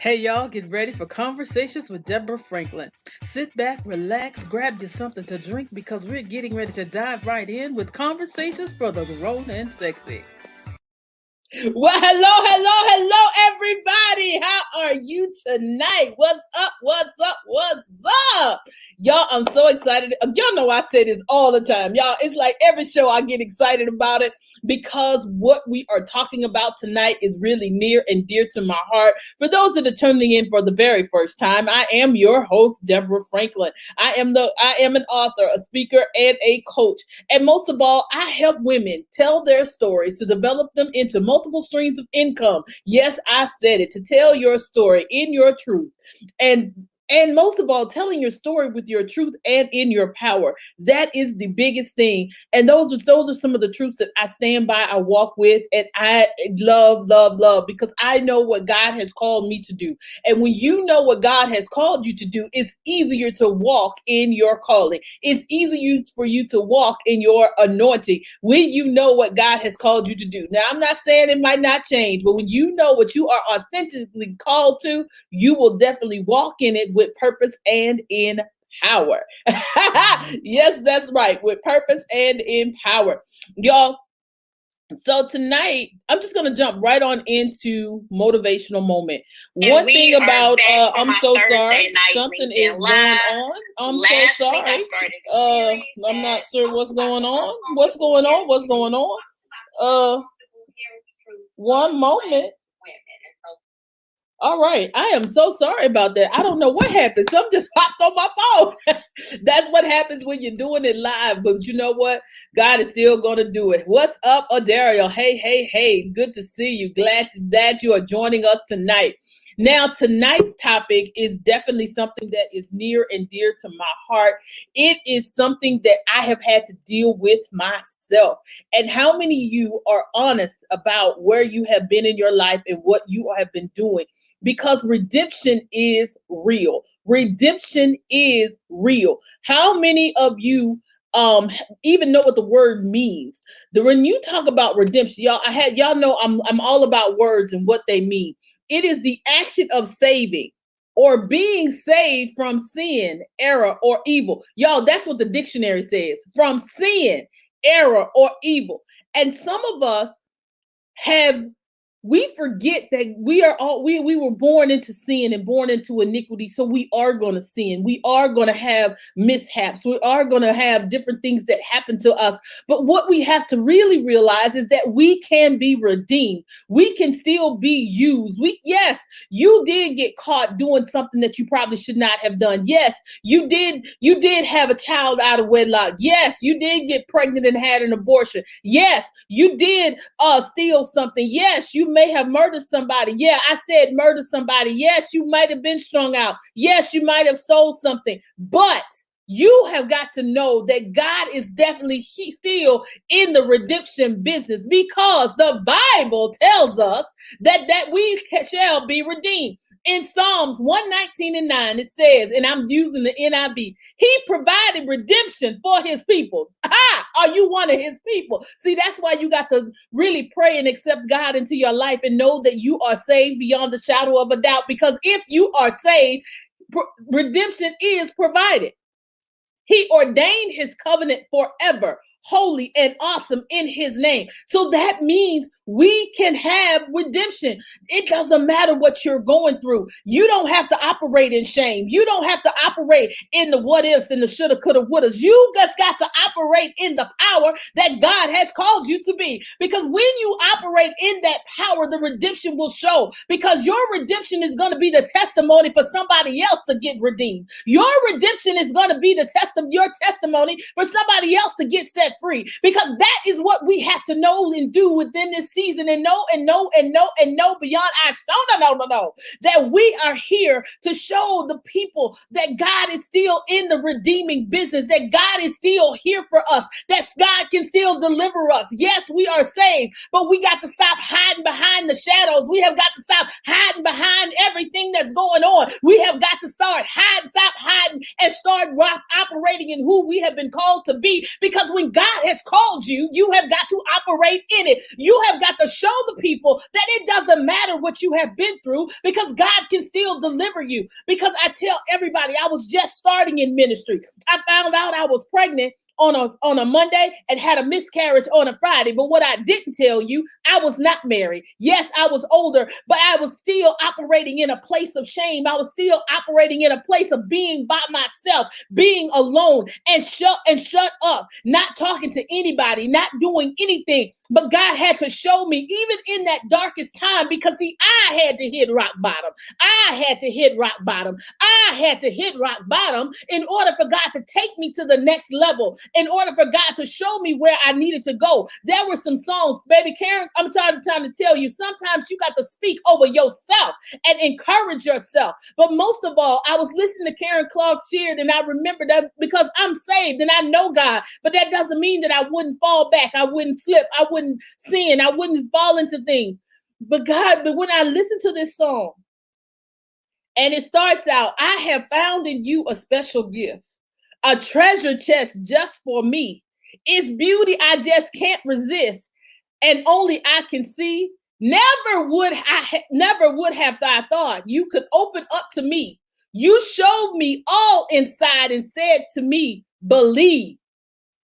Hey y'all, get ready for Conversations with Deborah Franklin. Sit back, relax, grab you something to drink because we're getting ready to dive right in with conversations for the grown and sexy. Well, hello, everybody. How are you tonight? What's up? What's up? Y'all, I'm so excited. Y'all know I say this all the time. Y'all, it's like every show I get excited about it because what we are talking about tonight is really near and dear to my heart. For those that are tuning in for the very first time, I am your host, Deborah Franklin. I am an author, a speaker, and a coach. And most of all, I help women tell their stories to develop them into multiple streams of income. Yes, I said it, to tell your story in your truth. And most of all, telling your story with your truth and in your power. That is the biggest thing. And those are some of the truths that I stand by, I walk with, and I love because I know what God has called me to do. And when you know what God has called you to do, it's easier to walk in your calling. It's easier for you to walk in your anointing when you know what God has called you to do. Now, I'm not saying it might not change, but when you know what you are authentically called to, you will definitely walk in it with purpose and in power. Yes, that's right. With purpose and in power. Y'all, so tonight, I'm just going to jump right on into motivational moment. One thing about, I'm so sorry, something is going on. I'm so sorry. I'm not sure what's going on. What's going on? One moment. All right. I am so sorry about that. I don't know what happened. Something just popped on my phone. That's what happens when you're doing it live. But you know what? God is still going to do it. What's up, Adario? Hey. Good to see you. Glad that you are joining us tonight. Now, tonight's topic is definitely something that is near and dear to my heart. It is something that I have had to deal with myself. And how many of you are honest about where you have been in your life and what you have been doing? Because redemption is real. Redemption is real. How many of you even know what the word means? When you talk about redemption, y'all know I'm all about words and what they mean. It is the action of saving or being saved from sin, error, or evil. Y'all, that's what the dictionary says. From sin, error, or evil. And some of us we forget that we were born into sin and born into iniquity, so we are going to sin. We are going to have mishaps. We are going to have different things that happen to us. But what we have to really realize is that we can be redeemed. We can still be used. Yes, you did get caught doing something that you probably should not have done. Yes, you did have a child out of wedlock. Yes, you did get pregnant and had an abortion. Yes, you did steal something. Yes, you may have murdered somebody. Yeah, I said murder somebody. Yes, you might have been strung out. Yes, you might have stole something. But you have got to know that God is definitely still in the redemption business, because the Bible tells us that we shall be redeemed. In Psalms 119:9, it says, and I'm using the NIV, he provided redemption for his people. Are you one of his people? See, that's why you got to really pray and accept God into your life and know that you are saved beyond the shadow of a doubt. Because if you are saved, redemption is provided. He ordained his covenant forever, holy and awesome in his name. So that means we can have redemption. It doesn't matter what you're going through. You don't have to operate in shame. You don't have to operate in the what ifs and the shoulda, coulda, wouldas. You just got to operate in the power that God has called you to be. Because when you operate in that power, the redemption will show. Because your redemption is going to be the testimony for somebody else to get redeemed. Your redemption is going to be your testimony for somebody else to get set free, because that is what we have to know and do within this season, and know beyond our no, that we are here to show the people that God is still in the redeeming business, that God is still here for us, that God can still deliver us. Yes, we are saved, but we got to stop hiding behind the shadows. We have got to stop hiding behind everything that's going on. We have got to stop hiding, and start operating in who we have been called to be, because when God God has called you, you have got to operate in it. You have got to show the people that it doesn't matter what you have been through, because God can still deliver you. Because I tell everybody, I was just starting in ministry. I found out I was pregnant on a Monday and had a miscarriage on a Friday. But what I didn't tell you, I was not married. Yes, I was older, but I was still operating in a place of shame. I was still operating in a place of being by myself, being alone, and shut up, not talking to anybody, not doing anything. But God had to show me, even in that darkest time, because see, I had to hit rock bottom. I had to hit rock bottom. I had to hit rock bottom in order for God to take me to the next level, in order for God to show me where I needed to go. There were some songs, baby Karen, I'm trying to tell you, sometimes you got to speak over yourself and encourage yourself. But most of all, I was listening to Karen Clark Sheard, and I remember that because I'm saved and I know God, but that doesn't mean that I wouldn't fall back. I wouldn't slip. I wouldn't sin. I wouldn't fall into things. But when I listen to this song, and it starts out, I have found in you a special gift, a treasure chest just for me. It's beauty I just can't resist, and only I can see. Never would have I thought you could open up to me. You showed me all inside and said to me, believe.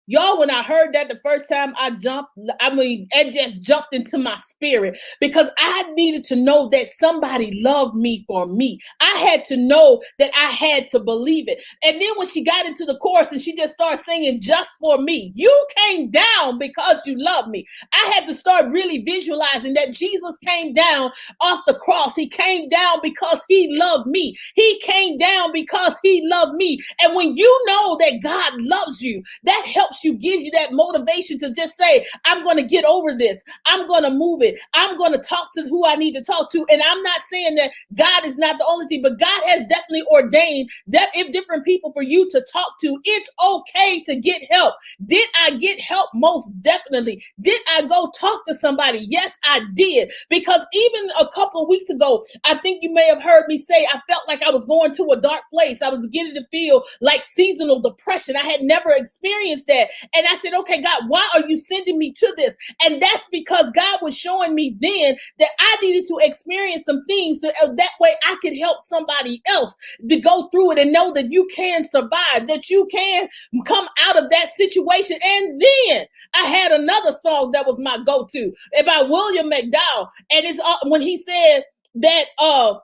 Y'all, when I heard that the first time it just jumped into my spirit, because I needed to know that somebody loved me for me. I had to know that I had to believe it. And then when she got into the chorus and she just started singing just for me, you came down because you love me. I had to start really visualizing that Jesus came down off the cross. He came down because he loved me. He came down because he loved me. And when you know that God loves you, that helps give you that motivation to just say, I'm going to get over this. I'm going to move it. I'm going to talk to who I need to talk to. And I'm not saying that God is not the only thing, but God has definitely ordained that if different people for you to talk to, it's okay to get help. Did I get help? Most definitely. Did I go talk to somebody? Yes, I did. Because even a couple of weeks ago, I think you may have heard me say, I felt like I was going to a dark place. I was beginning to feel like seasonal depression. I had never experienced that. And I said, okay, God, why are you sending me to this? And that's because God was showing me then that I needed to experience some things so that way I could help somebody else to go through it and know that you can survive, that you can come out of that situation. And then I had another song that was my go-to by William McDowell. And it's when he said that I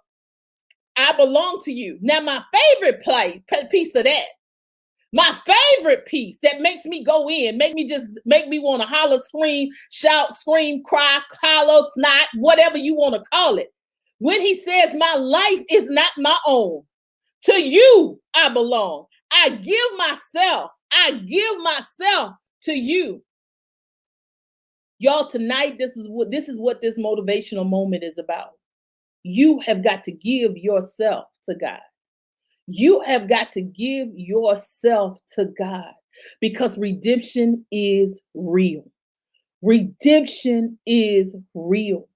belong to you. Now, my favorite piece of that, my favorite piece that makes me go in, make me want to holler, scream, shout, scream, cry, holler, snot, whatever you want to call it. When he says, my life is not my own. To you, I belong. I give myself to you. Y'all, tonight, this is what this motivational moment is about. You have got to give yourself to God. You have got to give yourself to God, because redemption is real. Redemption is real.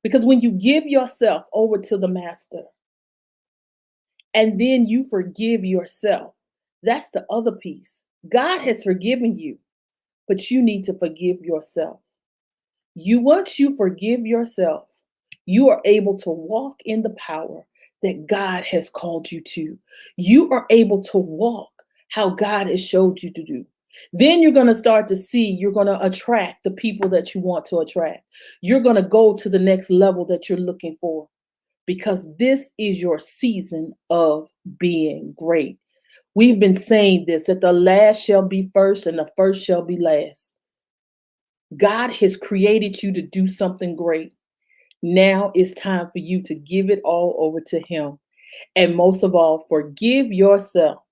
Because when you give yourself over to the master and then you forgive yourself, that's the other piece. God has forgiven you, but you need to forgive yourself. Once you forgive yourself, you are able to walk in the power that God has called you to. You are able to walk how God has showed you to do. Then you're going to start to see, you're going to attract the people that you want to attract. You're going to go to the next level that you're looking for, because this is your season of being great. We've been saying this, that the last shall be first and the first shall be last. God has created you to do something great. Now it's time for you to give it all over to him. And most of all, forgive yourself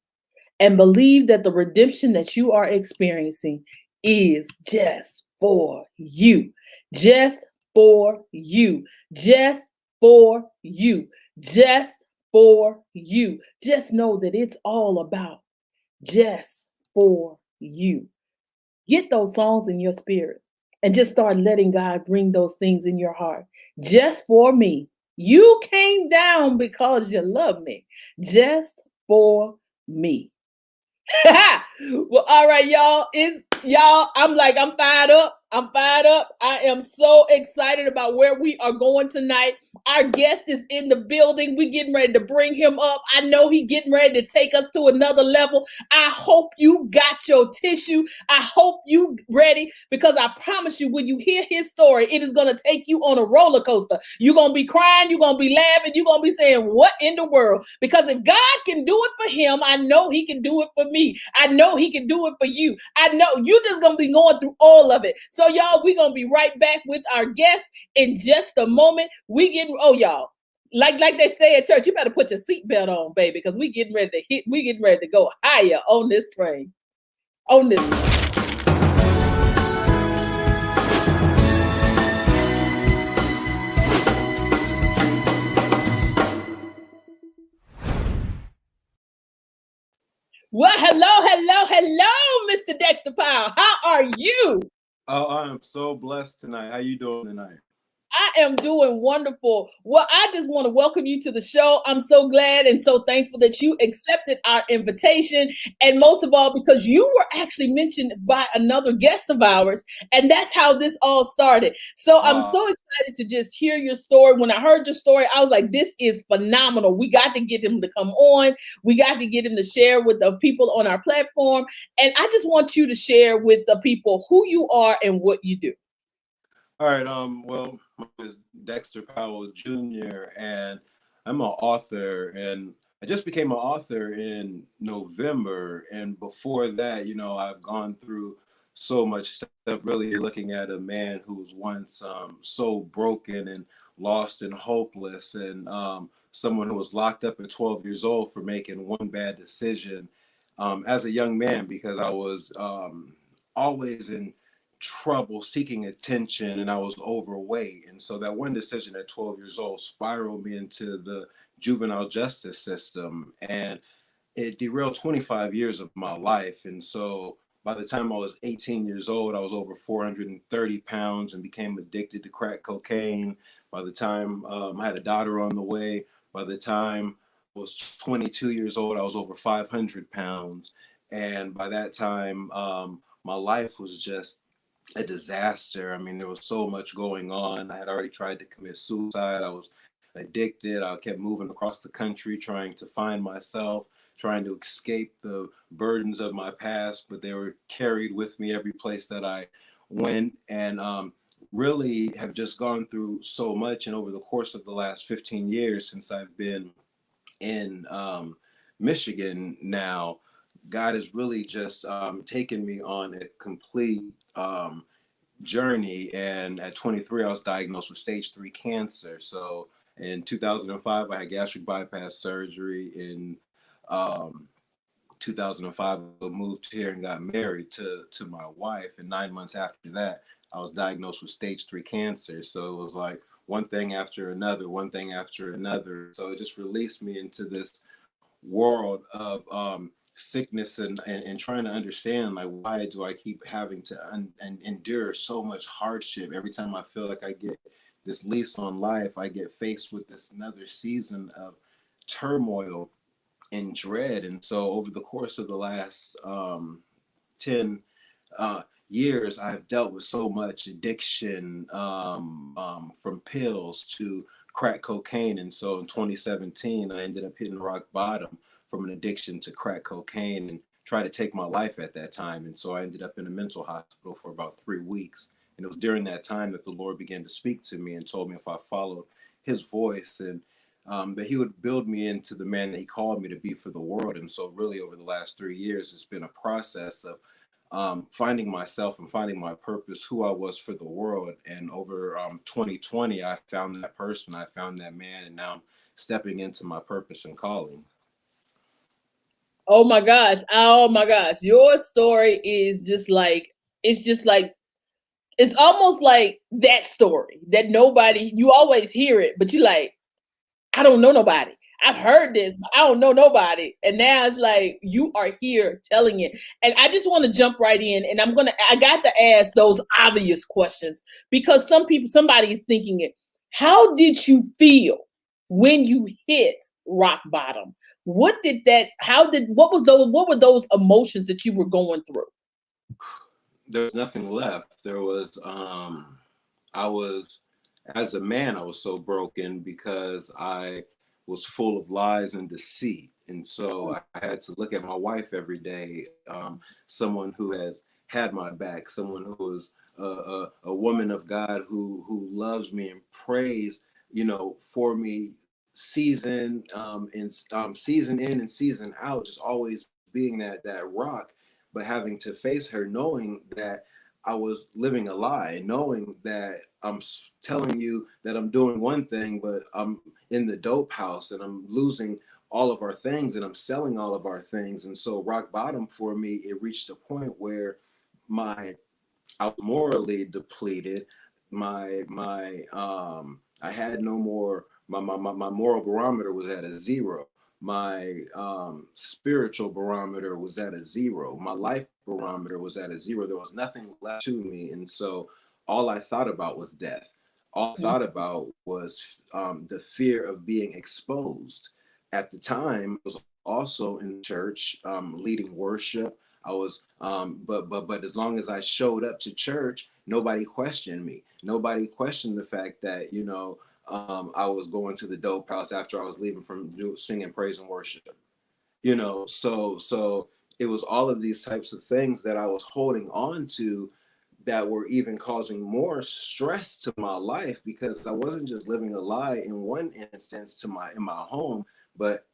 and believe that the redemption that you are experiencing is just for you. Just for you. Just for you. Just for you. Just know that it's all about just for you. Get those songs in your spirit and just start letting God bring those things in your heart. Just for me. You came down because you love me. Just for me. Well, all right, y'all. Y'all, I'm fired up. I'm fired up. I am so excited about where we are going tonight. Our guest is in the building. We getting ready to bring him up. I know he getting ready to take us to another level. I hope you got your tissue. I hope you ready, because I promise you, when you hear his story, it is going to take you on a roller coaster. You're going to be crying. You're going to be laughing. You're going to be saying, what in the world? Because if God can do it for him, I know he can do it for me. I know he can do it for you. I know you just going to be going through all of it. So y'all, we're going to be right back with our guest in just a moment. Y'all, like they say at church, you better put your seatbelt on, baby, because we getting ready to go higher on this train. On this. Well, hello, Mr. Dexter Powell. How are you? Oh, I am so blessed tonight. How you doing tonight? I am doing wonderful. Well, I just want to welcome you to the show. I'm so glad and so thankful that you accepted our invitation. And most of all, because you were actually mentioned by another guest of ours. And that's how this all started. So I'm so excited to just hear your story. When I heard your story, I was like, this is phenomenal. We got to get him to come on. We got to get him to share with the people on our platform. And I just want you to share with the people who you are and what you do. All right. Well, my name is Dexter Powell Jr. and I'm an author, and I just became an author in November. And before that, I've gone through so much stuff. Really looking at a man who was once so broken and lost and hopeless, and someone who was locked up at 12 years old for making one bad decision as a young man, because I was always in trouble seeking attention, and I was overweight. And so that one decision at 12 years old spiraled me into the juvenile justice system, and it derailed 25 years of my life. And so by the time I was 18 years old, I was over 430 pounds and became addicted to crack cocaine. By the time I had a daughter on the way, by the time I was 22 years old, I was over 500 pounds. And by that time, my life was just a disaster. I mean, there was so much going on. I had already tried to commit suicide. I was addicted. I kept moving across the country trying to find myself, trying to escape the burdens of my past, but they were carried with me every place that I went. And really have just gone through so much. And over the course of the last 15 years since I've been in Michigan now, God has really just taken me on a complete journey. And at 23, I was diagnosed with stage 3 cancer. So in 2005, I had gastric bypass surgery. In 2005, I moved here and got married to my wife. And 9 months after that, I was diagnosed with stage 3 cancer. So it was like one thing after another, one thing after another. So it just released me into this world of sickness and trying to understand, like, why do I keep having to endure so much hardship? Every time I feel like I get this lease on life, I get faced with this another season of turmoil and dread. And so over the course of the last 10 years, I've dealt with so much addiction, from pills to crack cocaine. And so in 2017, I ended up hitting rock bottom from an addiction to crack cocaine and tried to take my life at that time. And so I ended up in a mental hospital for about 3 weeks. And it was during that time that the Lord began to speak to me and told me if I followed his voice, and that he would build me into the man that he called me to be for the world. And so really over the last 3 years, it's been a process of finding myself and finding my purpose, who I was for the world. And over 2020, I found that person, I found that man, and now I'm stepping into my purpose and calling. Oh my gosh. Oh my gosh. Your story is just like, it's almost like that story that you always hear it, but you like, I don't know nobody. I've heard this, but I don't know nobody. And now it's like you are here telling it. And I just want to jump right in, and I got to ask those obvious questions, because somebody is thinking it. How did you feel when you hit rock bottom? What were those emotions that you were going through? there was nothing left. There was I was, as a man, I was so broken because I was full of lies and deceit. And so I had to look at my wife every day, someone who has had my back, someone who is a woman of God who loves me and prays, for me season in and season out, just always being that rock, but having to face her, knowing that I was living a lie, knowing that I'm telling you that I'm doing one thing, but I'm in the dope house and I'm losing all of our things and I'm selling all of our things. And so rock bottom for me, it reached a point where my I was morally depleted. I had no more. My moral barometer was at a zero. My spiritual barometer was at a zero. My life barometer was at a zero. There was nothing left to me, and so all I thought about was death. All I thought about was the fear of being exposed. At the time, I was also in church, leading worship. I was, but as long as I showed up to church, nobody questioned me. Nobody questioned the fact that I was going to the dope house after I was leaving from singing praise and worship. So it was all of these types of things that I was holding on to that were even causing more stress to my life because I wasn't just living a lie in one instance in my home, but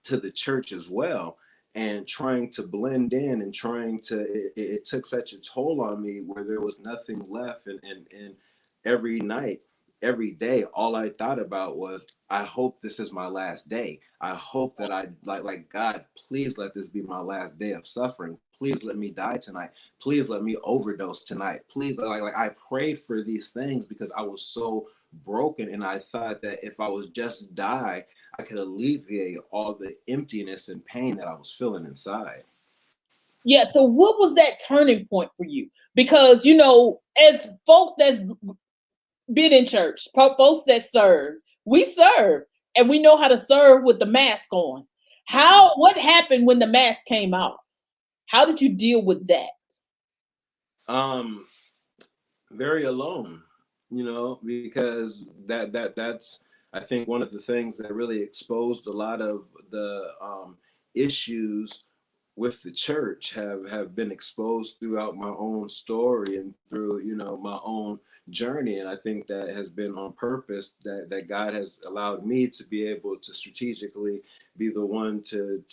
to the church as well, and trying to blend in and trying to it took such a toll on me where there was nothing left, and every night, every day, all I thought about was, I hope this is my last day. I hope that I like God, please let this be my last day of suffering. Please let me die tonight. Please let me overdose tonight. Please, like I prayed for these things because I was so broken, and I thought that if I was just die, I could alleviate all the emptiness and pain that I was feeling inside. Yeah. So what was that turning point for you? Because as folk that's been in church, folks that serve, we serve, and we know how to serve with the mask on. What happened when the mask came off? How did you deal with that? Um, very alone, because that's I think one of the things that really exposed a lot of the issues with the church have been exposed throughout my own story and through my own journey. And I think that has been on purpose, that God has allowed me to be able to strategically be the one to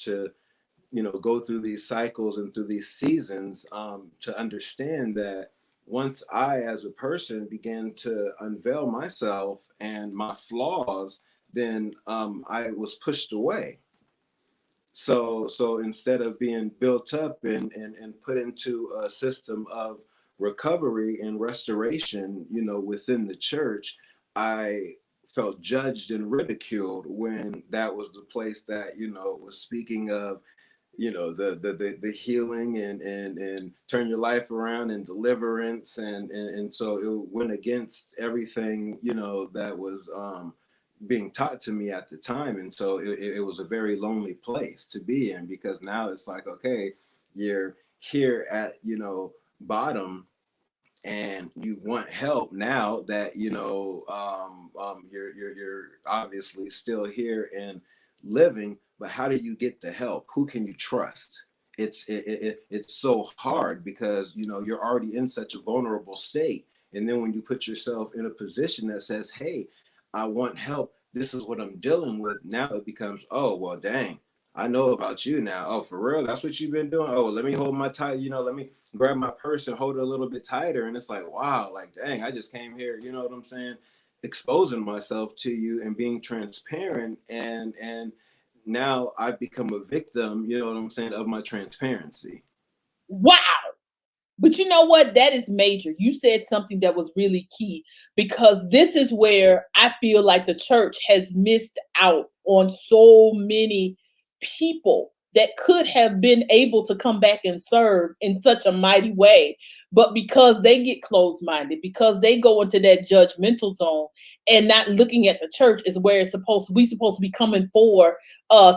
go through these cycles and through these seasons, to understand that once I as a person began to unveil myself and my flaws, then I was pushed away. So instead of being built up and put into a system of recovery and restoration, within the church, I felt judged and ridiculed when that was the place that, was speaking of, the healing and turn your life around and deliverance. And so it went against everything, that was being taught to me at the time. And so it was a very lonely place to be in, because now it's like, okay, you're here at bottom, and you want help now that you're obviously still here and living, but how do you get the help? Who can you trust? It's so hard because you're already in such a vulnerable state, and then when you put yourself in a position that says, hey, I want help, this is what I'm dealing with, now it becomes, oh well, dang, I know about you now. Oh, for real? That's what you've been doing? Oh, let me hold my tight, let me grab my purse and hold it a little bit tighter. And it's like, wow, like, dang, I just came here, you know what I'm saying? Exposing myself to you and being transparent. And now I've become a victim, you know what I'm saying, of my transparency. Wow. But you know what? That is major. You said something that was really key, because this is where I feel like the church has missed out on so many people that could have been able to come back and serve in such a mighty way. But because they get closed-minded, because they go into that judgmental zone and not looking at the church is where it's we supposed to be coming for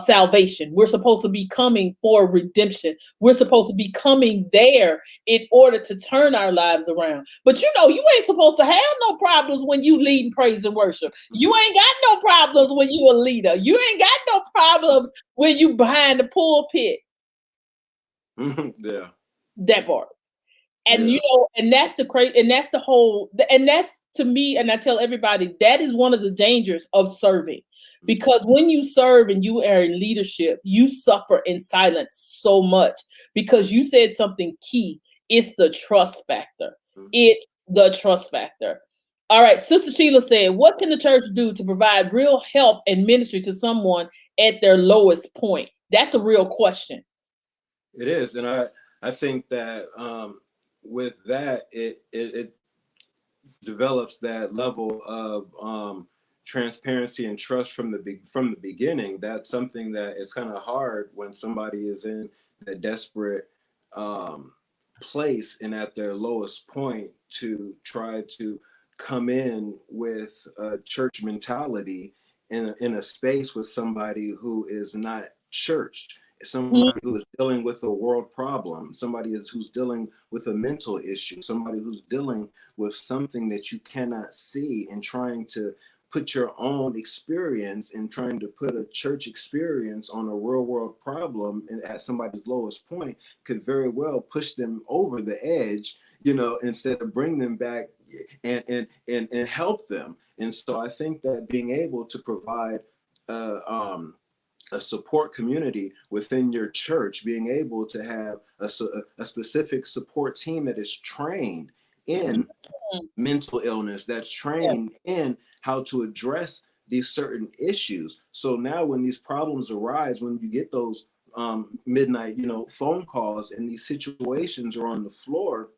salvation. We're supposed to be coming for redemption. We're supposed to be coming there in order to turn our lives around. But you ain't supposed to have no problems when you lead praise and worship. You ain't got no problems when you a leader. You ain't got no problems when you behind the pulpit. Yeah. That part. And Yeah. and that's the crazy, and that's the whole, and that's to me, and I tell everybody that is one of the dangers of serving. Because when you serve and you are in leadership, you suffer in silence so much because you said something key. It's the trust factor. It's the trust factor. All right, Sister Sheila said, what can the church do to provide real help and ministry to someone at their lowest point? That's a real question. It is, and I think that with that it develops that level of transparency and trust from the beginning. That's something that is kind of hard when somebody is in a desperate um, place and at their lowest point to try to come in with a church mentality in a space with somebody who is not churched, somebody who is dealing with a world problem, somebody who's dealing with a mental issue, somebody who's dealing with something that you cannot see, and trying to put your own experience and trying to put a church experience on a real world problem and at somebody's lowest point could very well push them over the edge, instead of bring them back and help them. And so I think that being able to provide uh, um, a support community within your church, being able to have a specific support team that is trained in mental illness, that's Yeah. trained in how to address these certain issues. So now when these problems arise, when you get those midnight, phone calls and these situations are on the floor,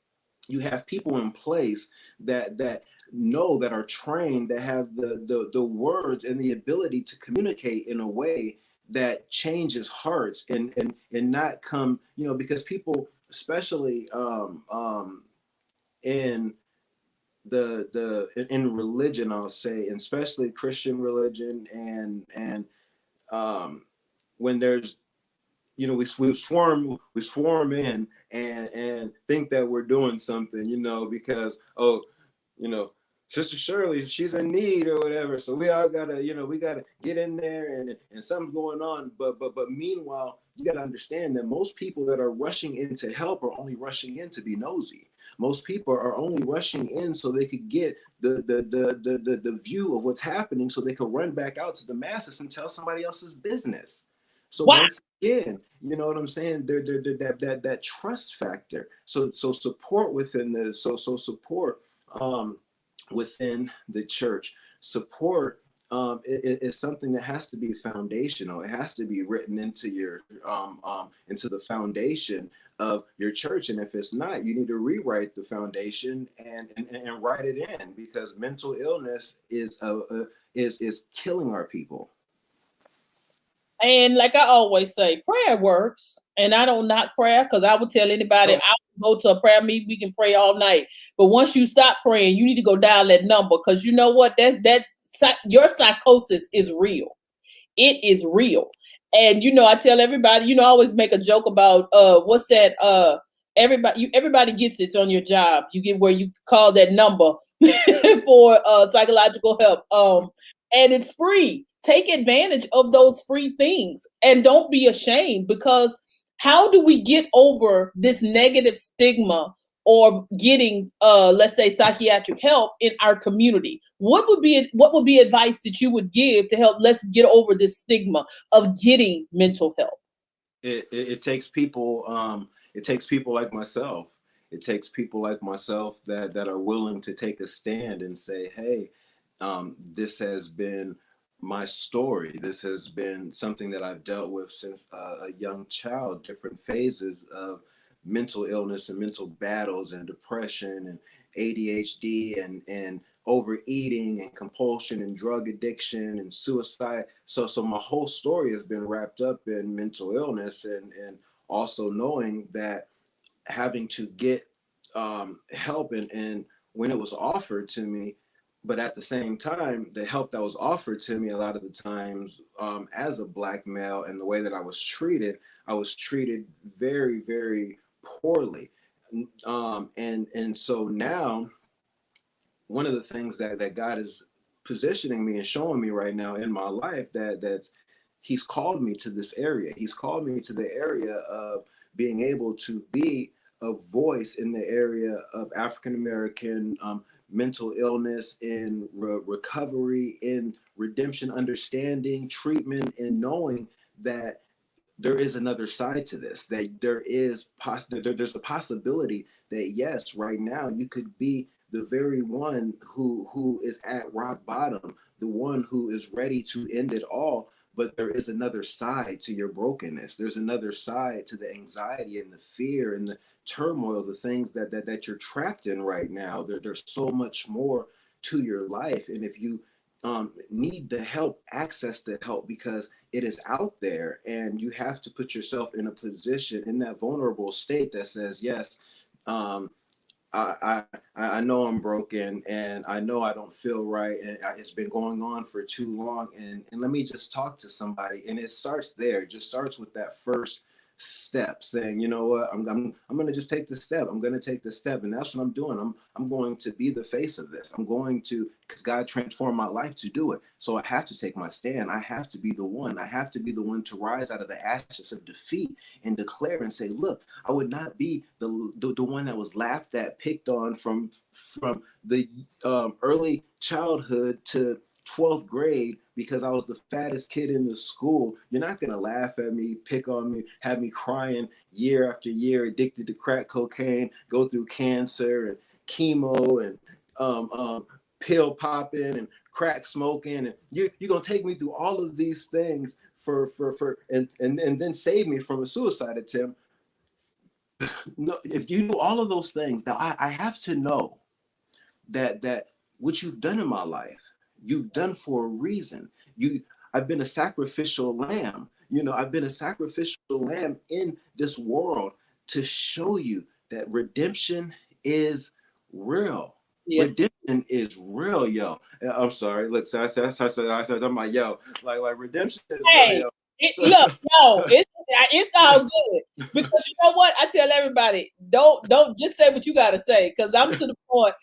you have people in place that know, that are trained, that have the words and the ability to communicate in a way that changes hearts and not come, because people, especially in in religion, I'll say, and especially Christian religion, and um when there's, we swarm in and think that we're doing something, because, oh, you know Sister Shirley, she's in need or whatever, so we all gotta, we gotta get in there, and something's going on. But meanwhile, you gotta understand that most people that are rushing in to help are only rushing in to be nosy. Most people are only rushing in so they could get the view of what's happening, so they could run back out to the masses and tell somebody else's business. So Wow. once again, you know what I'm saying? That trust factor. So support within the support within the church. Support is something that has to be foundational. It has to be written into your into the foundation of your church. And if it's not, you need to rewrite the foundation and write it in, because mental illness is killing our people. And like I always say, prayer works. And I don't knock prayer because I would tell anybody, Oh, I will go to a prayer meeting, we can pray all night. But once you stop praying, you need to go dial that number, because you know what? Your psychosis is real. It is real. And I tell everybody, I always make a joke about what's that everybody gets this on your job. You get where you call that number for psychological help. And it's free. Take advantage of those free things and don't be ashamed, because how do we get over this negative stigma or getting let's say psychiatric help in our community? What would be advice that you would give to help let's get over this stigma of getting mental help? it takes people, it takes people like myself. It takes people like myself that are willing to take a stand and say, hey, this has been my story. This has been something that I've dealt with since a young child, different phases of mental illness and mental battles and depression and ADHD and overeating and compulsion and drug addiction and suicide. So my whole story has been wrapped up in mental illness, and also knowing that having to get help, and when it was offered to me, but at the same time, the help that was offered to me a lot of the times, as a black male, and the way that I was treated very, very poorly. And so now, one of the things that God is positioning me and showing me right now in my life, that He's called me to this area. He's called me to the area of being able to be a voice in the area of African American mental illness, in recovery, in redemption, understanding, treatment, and knowing that there is another side to this, that there's a possibility that, yes, right now you could be the very one who is at rock bottom, the one who is ready to end it all. But there is another side to your brokenness. There's another side to the anxiety and the fear and the turmoil, the things that you're trapped in right now. There's so much more to your life. And if you need the help, access the help, because it is out there, and you have to put yourself in a position, in that vulnerable state, that says, yes, um, I know I'm broken, and I know I don't feel right, and it's been going on for too long, and let me just talk to somebody. And it starts there. It just starts with that first step, saying, you know what, I'm going to just take the step. I'm going to take the step, and that's what I'm doing. I'm going to be the face of this. I'm going to, because God transformed my life to do it. So I have to take my stand. I have to be the one. I have to be the one to rise out of the ashes of defeat and declare and say, look, I would not be the one that was laughed at, picked on from the early childhood to 12th grade because I was the fattest kid in the school. You're not going to laugh at me, pick on me, have me crying year after year, addicted to crack cocaine, go through cancer and chemo and um, um, pill popping and crack smoking. And you're going to take me through all of these things and then save me from a suicide attempt. No, if you do all of those things, now I have to know that what you've done in my life, you've done for a reason. I've been a sacrificial lamb. I've been a sacrificial lamb in this world to show you that redemption is real. Yes. Redemption is real, yo. I'm sorry. Look, I'm like, yo, like redemption is real, Hey, yo. look, no, it's all good, because you know what? I tell everybody, don't just say what you gotta say, because I'm to the point.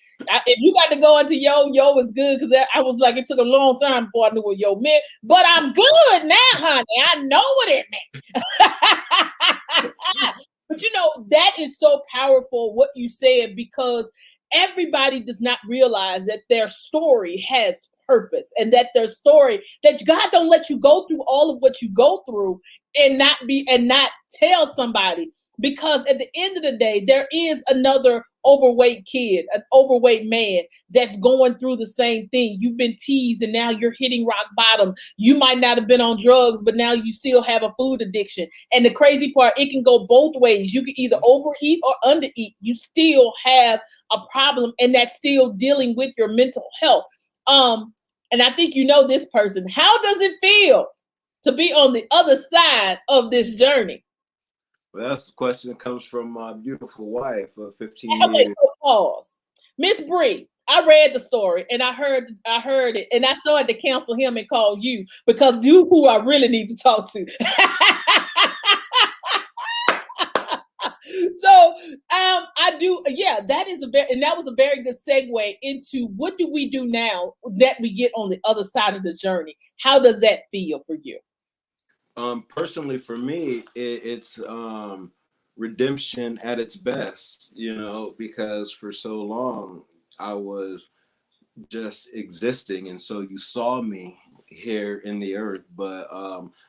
If you got to go into yo is good, because I was like, it took a long time before I knew what yo meant, but I'm good now, honey. I know what it meant. But that is so powerful what you said, because everybody does not realize that their story has purpose, and that their story, that God don't let you go through all of what you go through and not tell somebody, because at the end of the day there is another overweight kid, an overweight man that's going through the same thing. You've been teased and now you're hitting rock bottom. You might not have been on drugs, but now you still have a food addiction. And the crazy part, it can go both ways. You can either overeat or undereat. You still have a problem, and that's still dealing with your mental health. And I think this person. How does it feel to be on the other side of this journey? Well, that's the question that comes from my beautiful wife of 15 Okay, years. so pause. Miss Bree, I read the story and I heard it, and I started to cancel him and call you, because you who I really need to talk to. So I do, yeah, that was a very good segue into what do we do now that we get on the other side of the journey. How does that feel for you? Personally, for me, it's redemption at its best, because for so long I was just existing, and so you saw me here in the earth, but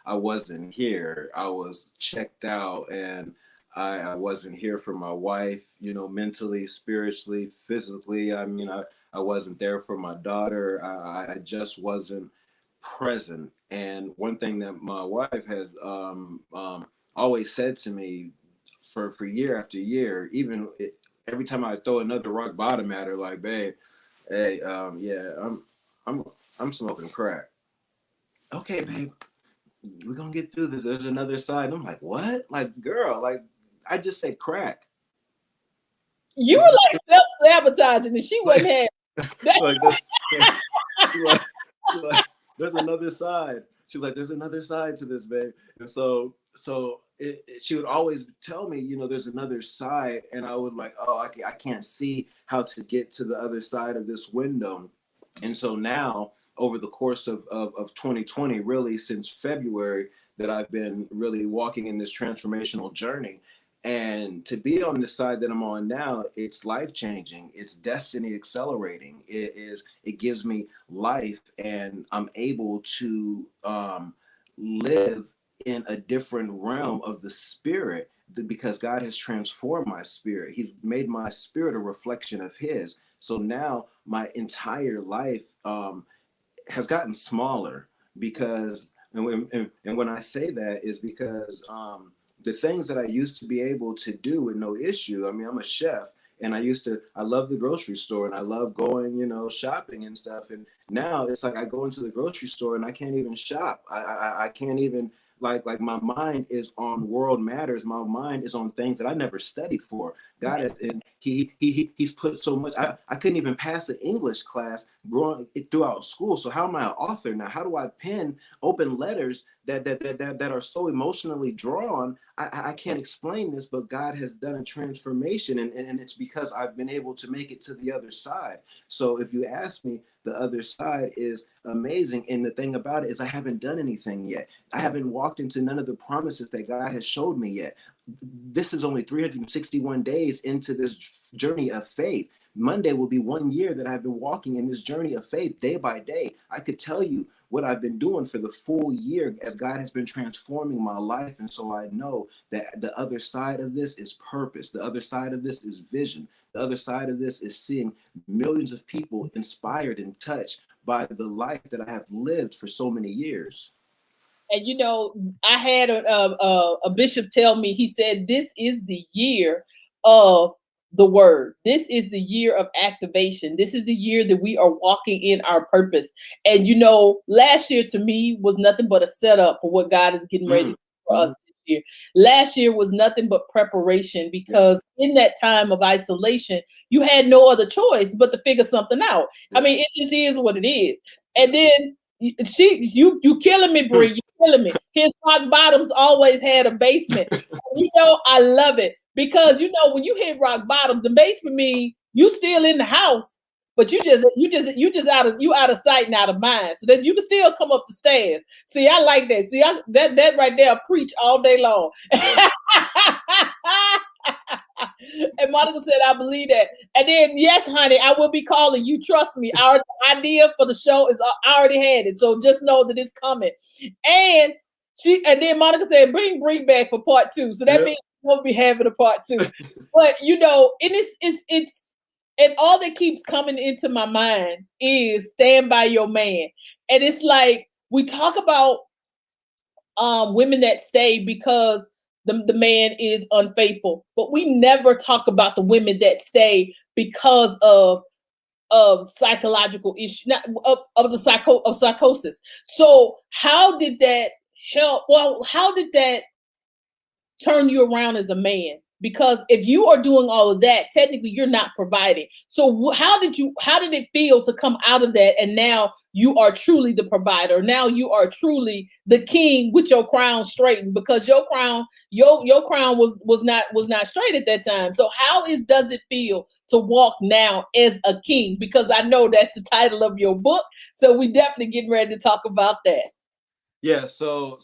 I wasn't here. I was checked out, and I wasn't here for my wife, mentally, spiritually, physically. I mean, I wasn't there for my daughter. I just wasn't present. And one thing that my wife has always said to me for year after year, every time I throw another rock bottom at her, like, babe, hey, yeah, I'm I'm smoking crack. Okay, babe, we're gonna get through this. There's another side. I'm like, what? Like, girl, like, I just said crack. You were like self-sabotaging and she wasn't like happy. That- like that. She's like, she's like, there's another side. She's like, there's another side to this, babe. And she would always tell me, there's another side, and I would like, oh, I can't see how to get to the other side of this window. And so now, over the course of 2020, really since February, that I've been really walking in this transformational journey. And to be on the side that I'm on now, it's life changing. It's destiny accelerating. It gives me life, and I'm able to live in a different realm of the spirit because God has transformed my spirit. He's made my spirit a reflection of His. So now my entire life has gotten smaller because, and when I say that is because the things that I used to be able to do with no issue. I mean, I'm a chef, and I love the grocery store, and I love going, shopping and stuff. And now it's like I go into the grocery store and I can't even shop. I can't even like my mind is on world matters. My mind is on things that I never studied for. God is, and he's put so much. I couldn't even pass an English class growing throughout school. So how am I an author now? How do I pen open letters that are so emotionally drawn? I can't explain this, but God has done a transformation, and it's because I've been able to make it to the other side. So if you ask me, the other side is amazing. And the thing about it is I haven't done anything yet. I haven't walked into none of the promises that God has showed me yet. This is only 361 days into this journey of faith. Monday will be 1 year that I've been walking in this journey of faith day by day. I could tell you what I've been doing for the full year as God has been transforming my life. And so I know that the other side of this is purpose. The other side of this is vision. The other side of this is seeing millions of people inspired and touched by the life that I have lived for so many years. And I had a bishop tell me, he said, this is the year of the word. This is the year of activation. This is the year that we are walking in our purpose. And last year to me was nothing but a setup for what God is getting ready for us this year. Last year was nothing but preparation because in that time of isolation, you had no other choice but to figure something out. I mean, it just is what it is. And then you killing me, Bree. You killing me. His rock bottoms always had a basement. I love it because when you hit rock bottom, the basement mean you still in the house, but you just out of sight and out of mind. So that you can still come up the stairs. See, I like that. See, that right there, preach all day long. And Monica said, I believe that. And then, yes, honey, I will be calling you. Trust me. Our idea for the show is I already had it. So just know that it's coming. And then Monica said, bring back for part 2. So that means we'll be having a part 2. But and it's and all that keeps coming into my mind is stand by your man. And it's like we talk about women that stay because the man is unfaithful, but we never talk about the women that stay because of psychological issue, not of psychosis. So how did that help? Well, how did that turn you around as a man? Because if you are doing all of that, technically you're not providing. So how did it feel to come out of that and now you are truly the provider? Now you are truly the king with your crown straightened, because your crown was not straight at that time. So does it feel to walk now as a king? Because I know that's the title of your book. So we definitely getting ready to talk about that. Yeah, so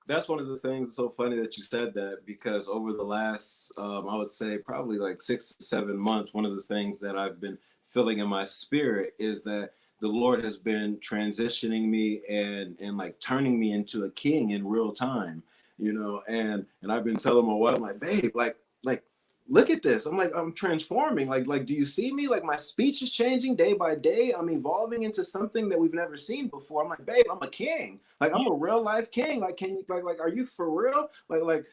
that's one of the things. It's so funny that you said that, because over the last, I would say probably like 6 to 7 months, one of the things that I've been feeling in my spirit is that the Lord has been transitioning me and like turning me into a king in real time, and I've been telling my wife, I'm like, babe, like look at this. I'm like, I'm transforming. Like, do you see me? Like, my speech is changing day by day. I'm evolving into something that we've never seen before. I'm like, babe, I'm a king. Like, I'm a real life king. Like, can you like are you for real? But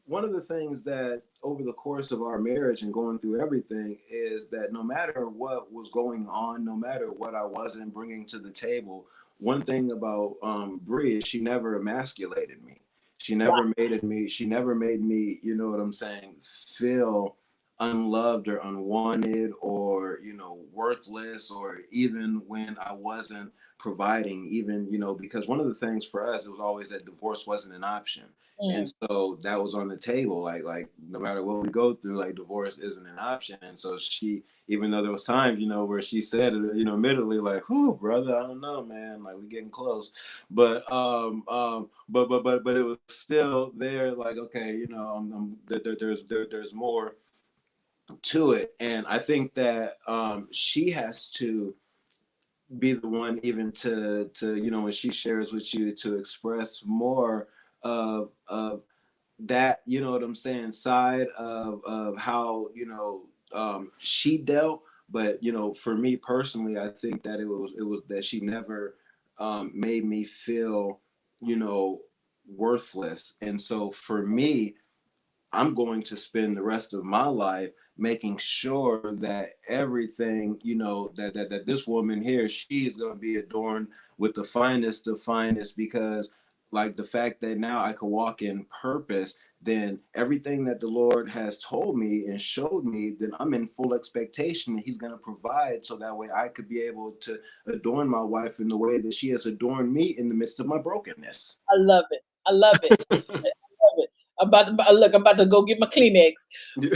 one of the things that over the course of our marriage and going through everything is that no matter what was going on, no matter what I wasn't bringing to the table, one thing about Bree is she never emasculated me. She never made me, you know what I'm saying, feel unloved or unwanted or, you know, worthless, or even when I wasn't providing, even, you know, because one of the things for us, it was always that divorce wasn't an option. And Mm, so that was on the table. Like no matter what we go through, like divorce isn't an option. And so she, even though there was times, you know, where she said, you know, admittedly, like, "Whoo, brother, I don't know, man, like we getting close," but it was still there. Like, okay, you know, there's more to it, and I think that she has to be the one, even to you know, when she shares with you, to express more of that, you know what I'm saying, side of how, you know, she dealt. But you know, for me personally, I think that it was that she never made me feel, you know, worthless. And so for me, I'm going to spend the rest of my life making sure that everything, you know, that this woman here, she is going to be adorned with the finest of finest, because like the fact that now I can walk in purpose, then everything that the Lord has told me and showed me, then I'm in full expectation that He's going to provide, so that way I could be able to adorn my wife in the way that she has adorned me in the midst of my brokenness. I love it. I love it. I love it. I'm about to go get my Kleenex.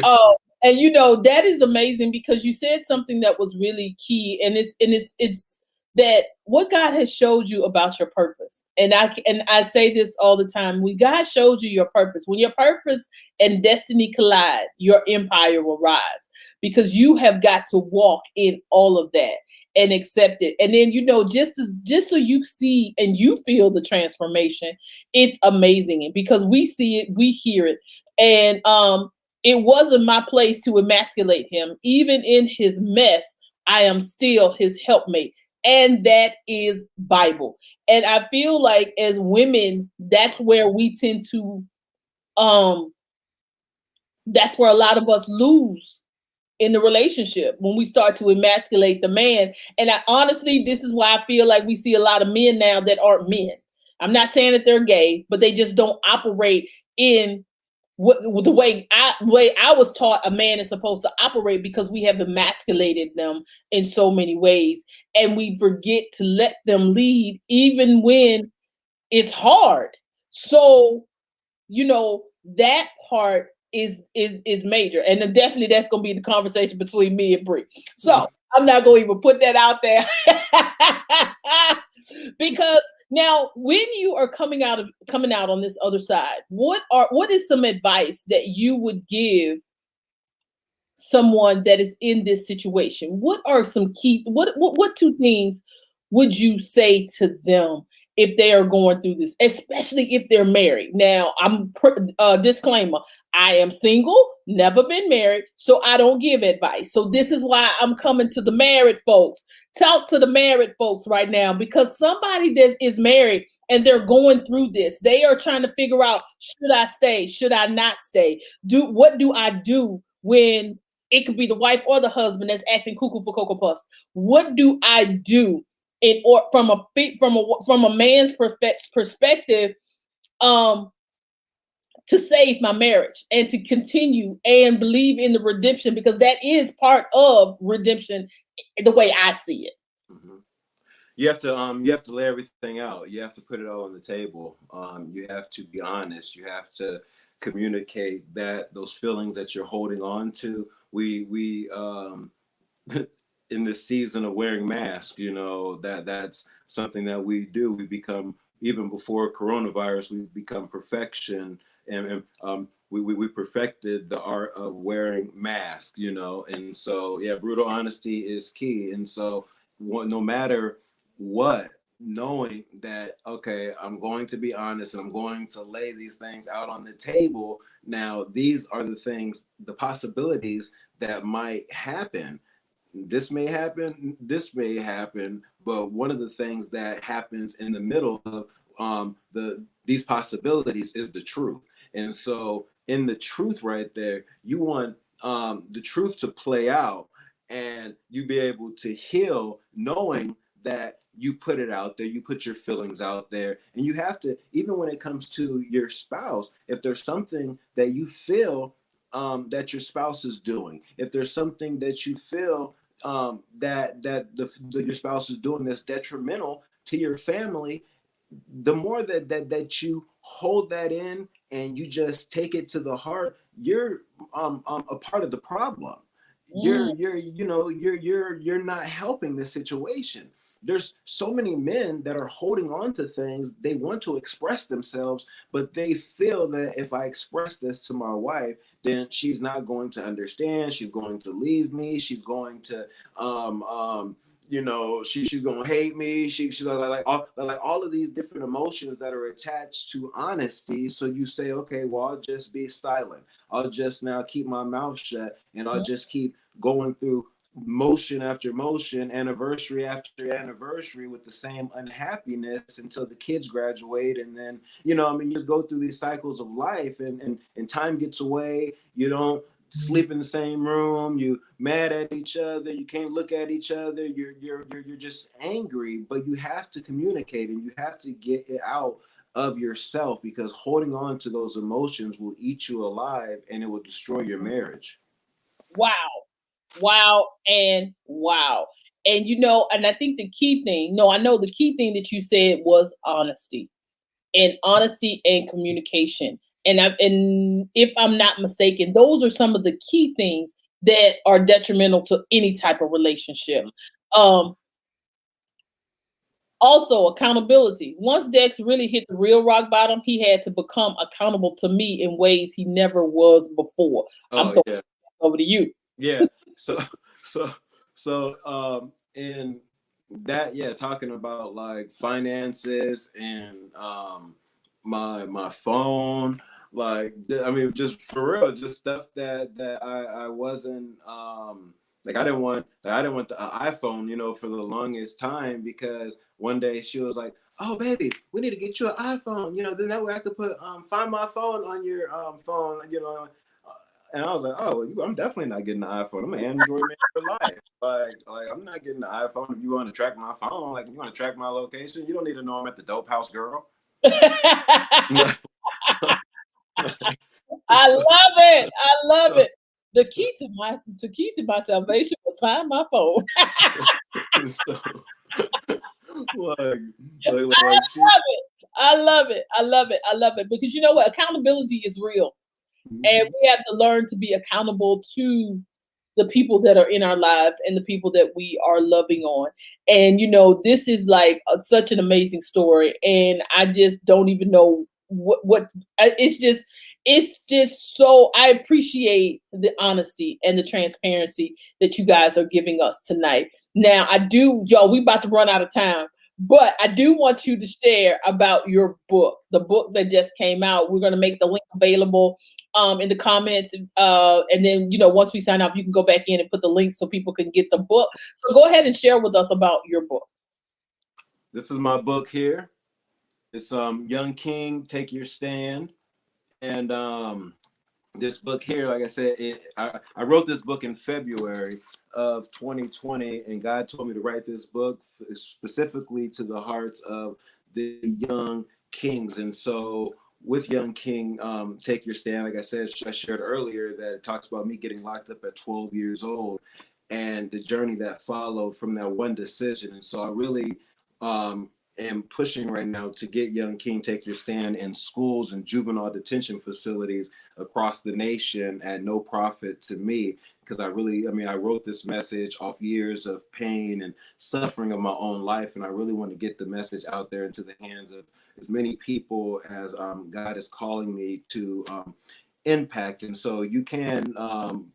Um, and you know that is amazing because you said something that was really key, and it's that what God has showed you about your purpose. And I say this all the time: when God shows you your purpose, when your purpose and destiny collide, your empire will rise because you have got to walk in all of that and accept it. And then just so you see and you feel the transformation, it's amazing. And because we see it, we hear it, and it wasn't my place to emasculate him. Even in his mess, I am still his helpmate. And that is Bible. And I feel like as women, um that's where a lot of us lose in the relationship when we start to emasculate the man. And I honestly, this is why I feel like we see a lot of men now that aren't men. I'm not saying that they're gay, but they just don't operate in the way I was taught a man is supposed to operate, because we have emasculated them in so many ways, and we forget to let them lead even when it's hard. So that part is major, and then definitely that's going to be the conversation between me and Brie. So I'm not going to even put that out there because now when you are coming out on this other side, what is some advice that you would give someone that is in this situation? What are some key what two things would you say to them if they are going through this, especially if they're married? Now, disclaimer, I am single, never been married, so I don't give advice. So this is why I'm coming to the married folks. Talk to the married folks right now, because somebody that is married and they're going through this, they are trying to figure out, should I stay? Should I not stay? What do I do when it could be the wife or the husband that's acting cuckoo for cocoa puffs? What do I do or from a man's perspective, um, to save my marriage and to continue and believe in the redemption, because that is part of redemption, the way I see it. Mhm. You have to lay everything out. You have to put it all on the table. You have to be honest. You have to communicate that those feelings that you're holding on to. We in this season of wearing masks, you know, that's something that we do. We become, even before coronavirus, we've become perfection, and we perfected the art of wearing masks, you know. And so yeah, brutal honesty is key. And so no matter what, knowing that, okay, I'm going to be honest and I'm going to lay these things out on the table. Now these are the things, the possibilities that might happen. This may happen, but one of the things that happens in the middle of these possibilities is the truth. And so in the truth right there, you want the truth to play out, and you be able to heal knowing that you put it out there, you put your feelings out there, and you have to, even when it comes to your spouse, if there's something that you feel that your spouse is doing, if there's something that you feel your spouse is doing that's detrimental to your family, the more that you hold that in and you just take it to the heart, you're a part of the problem. Mm, You're not helping the situation. There's so many men that are holding on to things. They want to express themselves, but they feel that if I express this to my wife, then she's not going to understand. She's going to leave me. She's going to she's gonna hate me. She's like all of these different emotions that are attached to honesty. So you say, okay, well, I'll just be silent. I'll just now keep my mouth shut, and I'll just keep going through motion after motion, anniversary after anniversary, with the same unhappiness until the kids graduate. And then, you just go through these cycles of life, and time gets away. You don't sleep in the same room, you mad at each other, you can't look at each other, you're just angry. But you have to communicate, and you have to get it out of yourself, because holding on to those emotions will eat you alive, and it will destroy your marriage. wow. Wow and wow. And and I think the key thing, no, I know the key thing that you said was honesty and communication. And if I'm not mistaken, those are some of the key things that are detrimental to any type of relationship. Um, Also, accountability. Once Dex really hit the real rock bottom, he had to become accountable to me in ways he never was before. I'm Oh throwing yeah. it over to you. Yeah. So so in that, yeah, talking about like finances and my phone, like I mean, just for real, just stuff that I wasn't like I didn't want the iPhone, for the longest time, because one day she was like, "Oh baby, we need to get you an iPhone, then that way I could put Find My Phone on your phone." And I was like, "Oh, I'm definitely not getting the iPhone. I'm an Android man for life. Like I'm not getting the iPhone if you want to track my phone. Like, you want to track my location. You don't need to know I'm at the dope house, girl." I so, love it. I love so, it. The key to my salvation was find my phone. so, like, I like she. love it. I love it. I love it. I love it. Because you know what? Accountability is real. And Mhm. we have to learn to be accountable to the people that are in our lives and the people that we are loving on. And this is like such an amazing story. And I just don't even know it's just so I appreciate the honesty and the transparency that you guys are giving us tonight. Now, we about to run out of time, but I do want you to share about your book, the book that just came out. We're going to make the link available in the comments. And then, once we sign off, you can go back in and put the link so people can get the book. So go ahead and share with us about your book. This is my book here. It's Young King, Take Your Stand. And this book here, like I said, I wrote this book in February of 2020, and God told me to write this book specifically to the hearts of the young kings. And so with Young King, Take Your Stand, like I said, I shared earlier that it talks about me getting locked up at 12 years old and the journey that followed from that one decision. And so I really am pushing right now to get Young King Take Your Stand in schools and juvenile detention facilities across the nation at no profit to me, because I wrote this message off years of pain and suffering of my own life, and I really want to get the message out there into the hands of as many people as God is calling me to impact. And so you can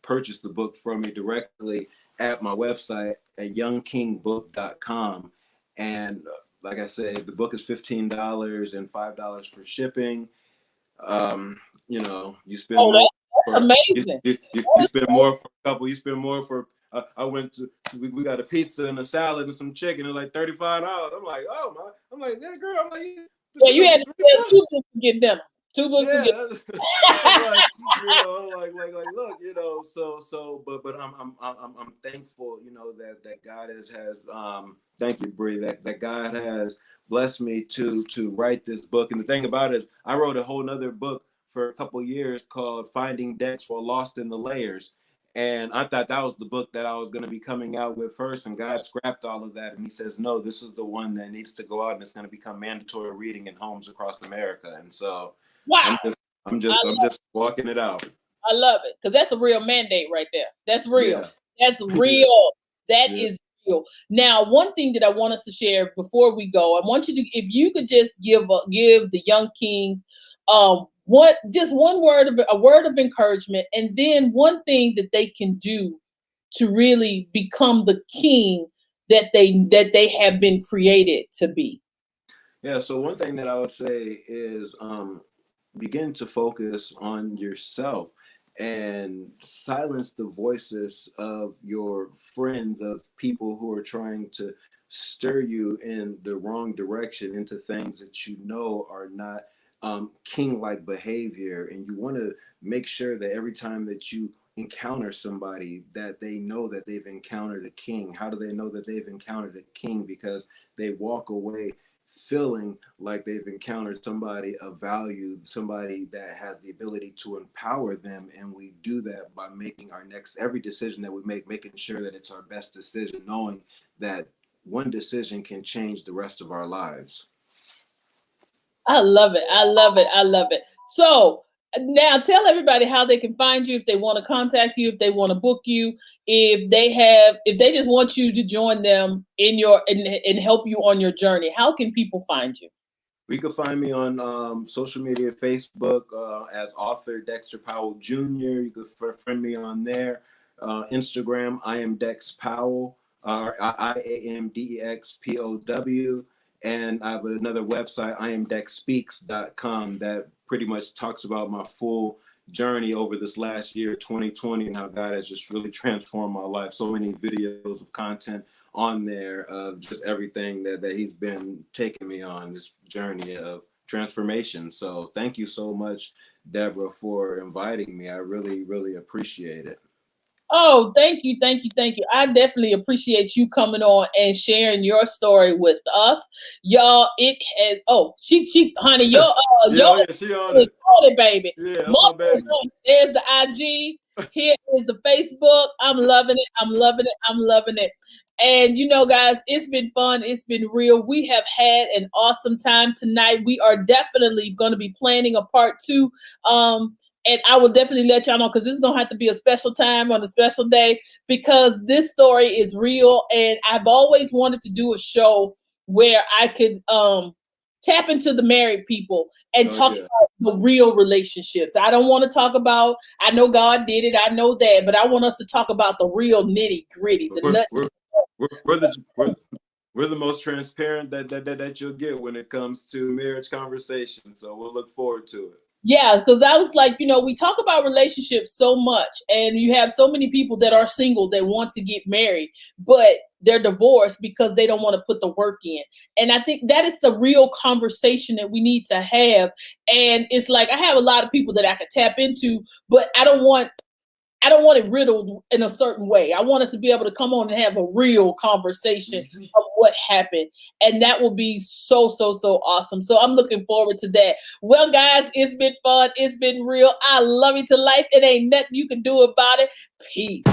purchase the book from me directly at my website at youngkingbook.com. And like I said, the book is $15 and $5 for shipping. You spend Oh, more that's for amazing. you spend more for a couple. You spend more for. I went to we got a pizza and a salad and some chicken. It's like $35. I'm like, oh my. I'm like, that girl. I'm like, Yeah, this you like had to three spend two bucks. to get dinner. Two books Yeah, together. I'm like, look, but I'm thankful, that God has thank you, Bree, that God has blessed me to write this book. And the thing about it is, I wrote a whole nother book for a couple years called Finding Decks While Lost in the Layers. And I thought that was the book that I was going to be coming out with first, and God scrapped all of that, and He says, no, this is the one that needs to go out, and it's going to become mandatory reading in homes across America. And so Wow. I'm just I I'm just walking it out. I love it because that's a real mandate right there. That's real. Yeah. That's Yeah. real. That Yeah. is real. Now, one thing that I want us to share before we go, I want you to, if you could just give the young kings, what just one word of a word of encouragement, and then one thing that they can do to really become the king that they have been created to be. Yeah. So one thing that I would say is begin to focus on yourself and silence the voices of your friends, of people who are trying to stir you in the wrong direction into things that you know are not king-like behavior. And you want to make sure that every time that you encounter somebody, that they know that they've encountered a king. How do they know that they've encountered a king? Because they walk away feeling like they've encountered somebody of value, somebody that has the ability to empower them. And we do that by making our next, every decision that we make, making sure that it's our best decision, knowing that one decision can change the rest of our lives. I love it. I love it. I love it. So now tell everybody how they can find you if they want to contact you, if they want to book you, if they just want you to join them in your and help you on your journey. How can people find you? We can find me on social media, Facebook, as author Dexter Powell Jr. You can friend me on there. Instagram, I am Dex Powell, IAMDEXPOW. And I have another website, iamdexspeaks.com, that pretty much talks about my full journey over this last year, 2020, and how God has just really transformed my life. So many videos of content on there of just everything that He's been taking me on this journey of transformation. So thank you so much, Deborah, for inviting me. I really, really appreciate it. Oh, thank you, thank you, thank you. I definitely appreciate you coming on and sharing your story with us, y'all. It has. Oh, honey, Yeah, your oh yeah, she on is it. on it, baby. Yeah, that's my Mark is baby. on. There's the IG. Here is the Facebook. I'm loving it. I'm loving it. I'm loving it. And guys, it's been fun. It's been real. We have had an awesome time tonight. We are definitely going to be planning a part two. And I will definitely let y'all know because this is gonna have to be a special time on a special day because this story is real, and I've always wanted to do a show where I could tap into the married people and Oh talk yeah. about the real relationships. I don't want to talk about, I know God did it, I know that, but I want us to talk about the real nitty gritty, the We're nut. we're we're the most transparent that you'll get when it comes to marriage conversation. So we'll look forward to it. Yeah, because I was like, we talk about relationships so much, and you have so many people that are single that want to get married, but they're divorced because they don't want to put the work in. And I think that is a real conversation that we need to have. And it's like I have a lot of people that I could tap into, but I don't want it riddled in a certain way. I want us to be able to come on and have a real conversation Mhm. of what happened. And that will be so, so, so awesome. So I'm looking forward to that. Well, guys, it's been fun. It's been real. I love you to life. It ain't nothing you can do about it. Peace.